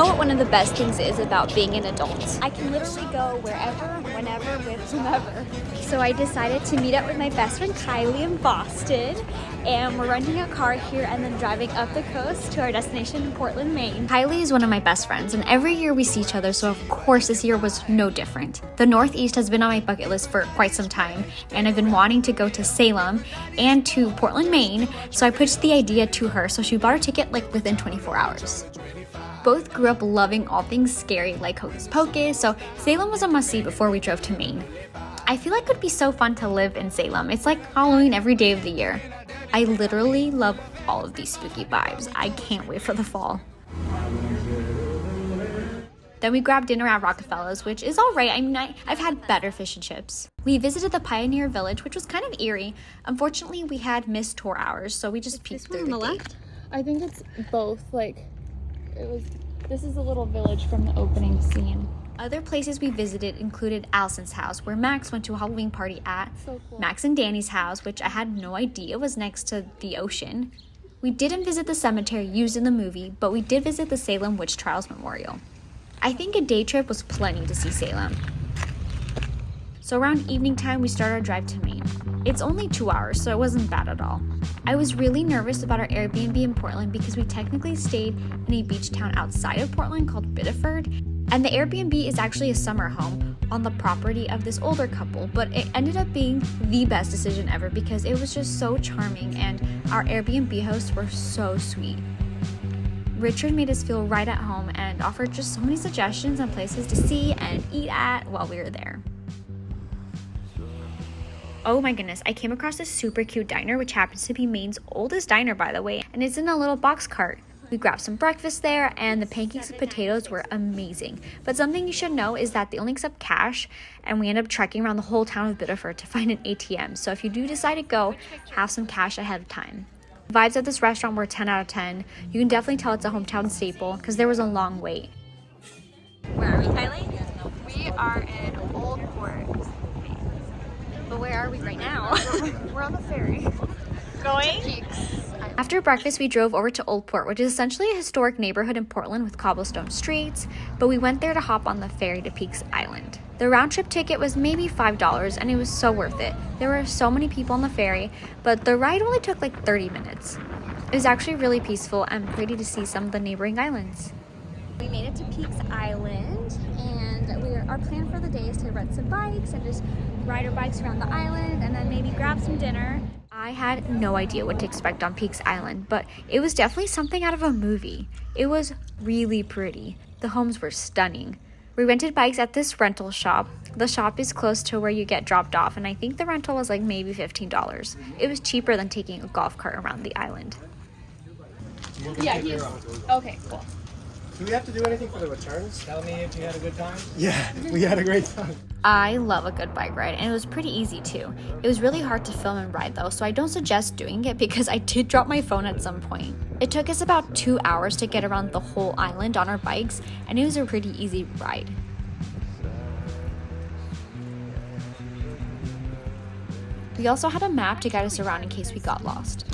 know what one of the best things is about being an adult? I can literally go wherever, whenever, with whomever. So I decided to meet up with my best friend Kyli in Boston, and we're renting a car here and then driving up the coast to our destination in Portland, Maine. Kyli is one of my best friends, and every year we see each other, so of course this year was no different. The Northeast has been on my bucket list for quite some time, and I've been wanting to go to Salem and to Portland, Maine, so I pitched the idea to her, so she bought her ticket like within 24 hours. Both grew up loving all things scary like Hocus Pocus, so Salem was a must-see before we drove to Maine. I feel like it would be so fun to live in Salem. It's like Halloween every day of the year. I literally love all of these spooky vibes. I can't wait for the fall. Then we grabbed dinner at Rockefeller's, which is all right. I mean, I've had better fish and chips. We visited the Pioneer Village, which was kind of eerie. Unfortunately, we had missed tour hours, so we just peeked through the gate. I think it's both, this is a little village from the opening scene. Other places we visited included Allison's house, where Max went to a Halloween party at. So cool. Max and Danny's house, which I had no idea was next to the ocean. We didn't visit the cemetery used in the movie, but we did visit the Salem Witch Trials Memorial. I think a day trip was plenty to see Salem. So around evening time, we started our drive to Maine. It's only 2 hours, so it wasn't bad at all. I was really nervous about our Airbnb in Portland because we technically stayed in a beach town outside of Portland called Biddeford, and the Airbnb is actually a summer home on the property of this older couple, but it ended up being the best decision ever because it was just so charming and our Airbnb hosts were so sweet. Richard made us feel right at home and offered just so many suggestions on places to see and eat at while we were there. Oh my goodness, I came across this super cute diner, which happens to be Maine's oldest diner, by the way, and it's in a little box cart. We grabbed some breakfast there, and the pancakes and potatoes were amazing. But something you should know is that they only accept cash, and we ended up trekking around the whole town of Biddeford to find an ATM. So if you do decide to go, have some cash ahead of time. The vibes at this restaurant were 10 out of 10. You can definitely tell it's a hometown staple because there was a long wait. Where are we, Kyli? We are in Old Port. But where are we right now? We're on the ferry. Going? Peaks. After breakfast, we drove over to Old Port, which is essentially a historic neighborhood in Portland with cobblestone streets, but we went there to hop on the ferry to Peaks Island. The round trip ticket was maybe $5, and it was so worth it. There were so many people on the ferry, but the ride only took like 30 minutes. It was actually really peaceful and pretty to see some of the neighboring islands. We made it to Peaks Island, and our plan for the day is to rent some bikes and just ride our bikes around the island and then maybe grab some dinner. I had no idea what to expect on Peaks Island, but it was definitely something out of a movie. It was really pretty. The homes were stunning. We rented bikes at this rental shop. The shop is close to where you get dropped off, and I think the rental was like maybe $15. It was cheaper than taking a golf cart around the island. Yeah, he's... Okay, cool. Do we have to do anything for the returns? Tell me if you had a good time. Yeah, we had a great time. I love a good bike ride, and it was pretty easy too. It was really hard to film and ride though, so I don't suggest doing it because I did drop my phone at some point. It took us about 2 hours to get around the whole island on our bikes, and it was a pretty easy ride. We also had a map to guide us around in case we got lost.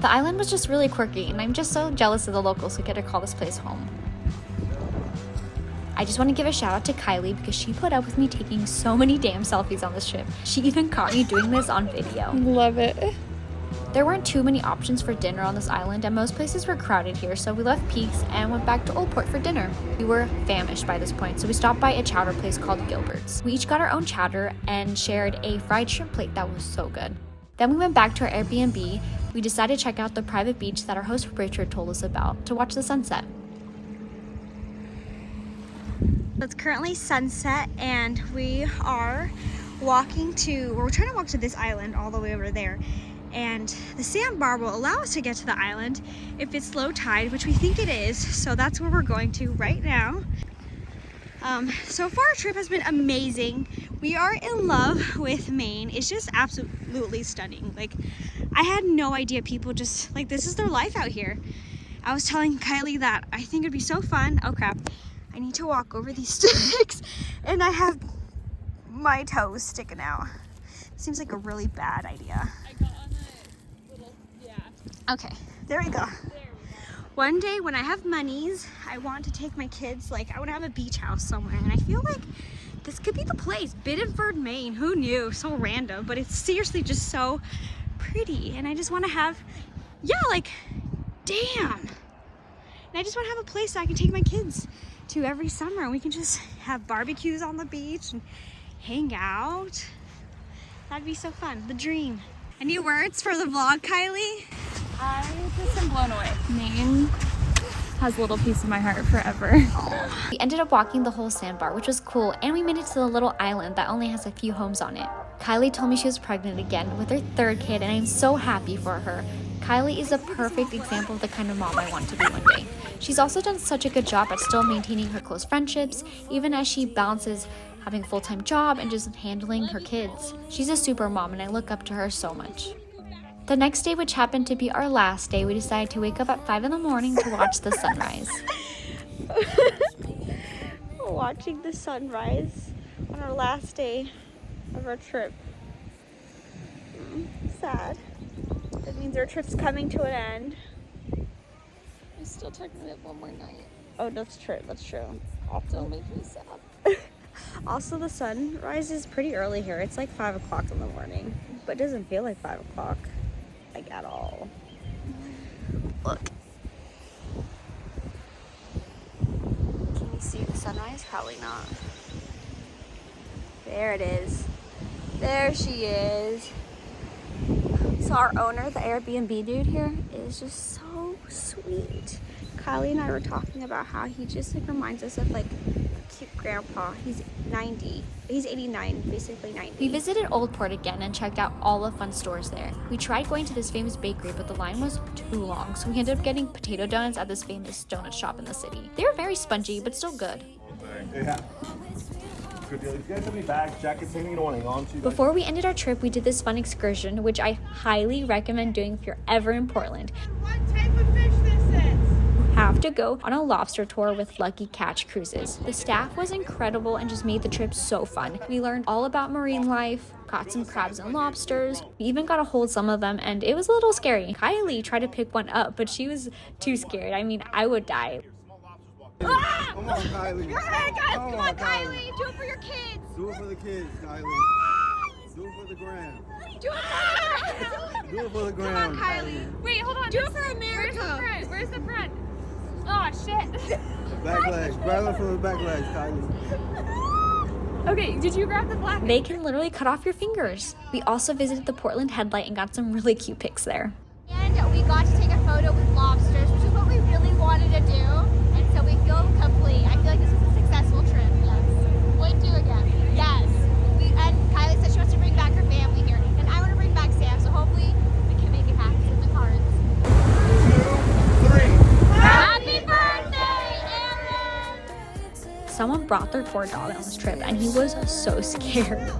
The island was just really quirky, and I'm just so jealous of the locals who get to call this place home. I just want to give a shout out to Kyli because she put up with me taking so many damn selfies on this trip. She even caught me doing this on video. Love it. There weren't too many options for dinner on this island, and most places were crowded here, so we left Peaks and went back to Old Port for dinner. We were famished by this point, so we stopped by a chowder place called Gilbert's. We each got our own chowder and shared a fried shrimp plate that was so good. Then we went back to our Airbnb. We decided to check out the private beach that our host Richard told us about to watch the sunset. It's currently sunset, and we're trying to walk to this island all the way over there. And the sandbar will allow us to get to the island if it's low tide, which we think it is. So that's where we're going to right now. So far our trip has been amazing. We are in love with Maine. It's just absolutely stunning. Like, I had no idea people just, like, this is their life out here. I was telling Kyli that I think it'd be so fun. Oh crap, I need to walk over these sticks and I have my toes sticking out. Seems like a really bad idea. I got on the little, yeah. Okay, there we go. One day when I have monies, I want to take my kids, like I want to have a beach house somewhere, and I feel like this could be the place. Biddeford, Maine, who knew? So random, but it's seriously just so pretty, and I just want to have, yeah, like, damn. And I just want to have a place that I can take my kids to every summer, and we can just have barbecues on the beach and hang out. That'd be so fun, the dream. Any words for the vlog, Kylie? I just am blown away. Maine has a little piece of my heart forever. We ended up walking the whole sandbar, which was cool, and we made it to the little island that only has a few homes on it. Kylie told me she was pregnant again with her third kid, and I'm so happy for her. Kylie is a perfect example of the kind of mom I want to be one day. She's also done such a good job at still maintaining her close friendships, even as she balances having a full-time job and just handling her kids. She's a super mom, and I look up to her so much. The next day, which happened to be our last day, we decided to wake up at 5 in the morning to watch the sunrise. Watching the sunrise on our last day of our trip. Sad. That means our trip's coming to an end. I still technically have one more night. Oh, that's true. That's true. Don't make me sad. Also, the sunrise is pretty early here. It's like 5 o'clock in the morning, but it doesn't feel like 5 o'clock, like at all. Look. Can you see the sunrise? Probably not. There it is. There she is. So our owner, the Airbnb dude here, is just so sweet. Kylie and I were talking about how he just like reminds us of like a cute grandpa. He's 90. He's 89, basically 90. We visited Old Port again and checked out all the fun stores there. We tried going to this famous bakery, but the line was too long, so we ended up getting potato donuts at this famous donut shop in the city. They were very spongy, but still good. Yeah. Good deal. If you guys have any bags, jackets, anything you don't want to hang on to. Before we ended our trip, we did this fun excursion, which I highly recommend doing if you're ever in Portland. What type of fish this is? Have to go on a lobster tour with Lucky Catch Cruises. The staff was incredible and just made the trip so fun. We learned all about marine life, caught some crabs and lobsters. We even got to hold some of them, and it was a little scary. Kylie tried to pick one up, but she was too scared. I mean, I would die. Ah! Come on, Kylie. You're right, guys. Come Come on, on, Kylie. Kylie. Do it for your kids. Do it for the kids, Kylie. Do it for the gram. Do it for Do it for the gram. Kylie. Wait, hold on. Do it for America. Where's the front? Oh, shit. Back legs. Grab them from the back legs, Kylie. Okay, did you grab the black? They can literally cut off your fingers. We also visited the Portland Headlight and got some really cute pics there. And we got to take a photo with lobsters, which is what we really wanted to do. And so we feel complete. I feel like this was a successful trip. Yes. Would do again. Yes. And Kylie said she wants to bring back her family here. And I want to bring back Sam, so hopefully we can make it happen in the cards. 2, 3. Happy birthday, Aaron! Someone brought their poor dog on this trip, and he was so scared.